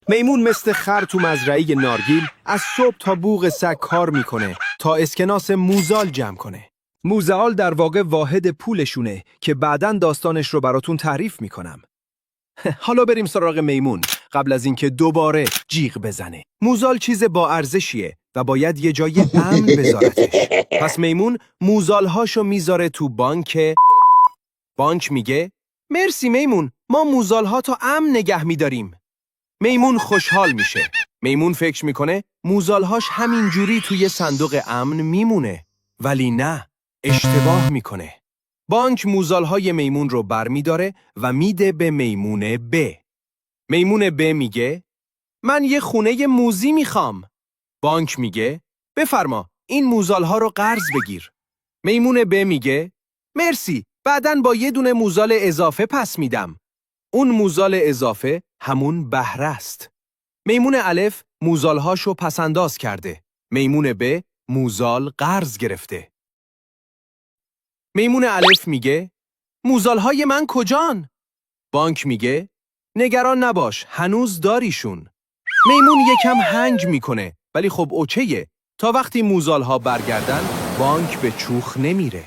میمون مثل خر تو مزرعه نارگیل از صبح تا بوق سگ کار میکنه تا اسکناس موزال جمع کنه. موزال در واقع واحد پولشونه که بعداً داستانش رو براتون تعریف میکنم. حالا بریم سراغ میمون قبل از اینکه دوباره جیغ بزنه. موزال چیز با ارزشیه و باید یه جای امن بذارتش. پس میمون موزالهاشو میذاره تو بانک. بانک میگه مرسی میمون، ما موزالها تا امن نگه میداریم. میمون خوشحال میشه. میمون فکر میکنه موزالهاش همین جوری توی صندوق امن میمونه. ولی نه، اشتباه میکنه. بانک موزالهای میمون رو برمیداره و میده به میمون ب. میمون ب میگه من یه خونه موزی میخوام. بانک میگه بفرما، این موزالها رو قرض بگیر. میمون ب میگه مرسی، بعدن با یه دونه موزال اضافه پس میدم. اون موزال اضافه همون بهره است. میمون الف موزالهاشو پسنداز کرده. میمون ب موزال قرض گرفته. میمون الف میگه موزالهای من کجان؟ بانک میگه نگران نباش، هنوز داریشون. میمون یکم هنگ میکنه، ولی خب اوکیه. تا وقتی موزالها برگردن بانک به چوخ نمیره.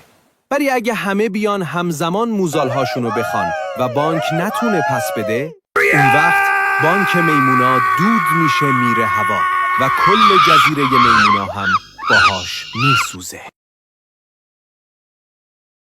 ولی اگه همه بیان همزمان موزالهاشونو بخوان و بانک نتونه پس بده، اون وقت بانک میمونا دود میشه میره هوا و کل جزیره میمونا هم باهاش میسوزه.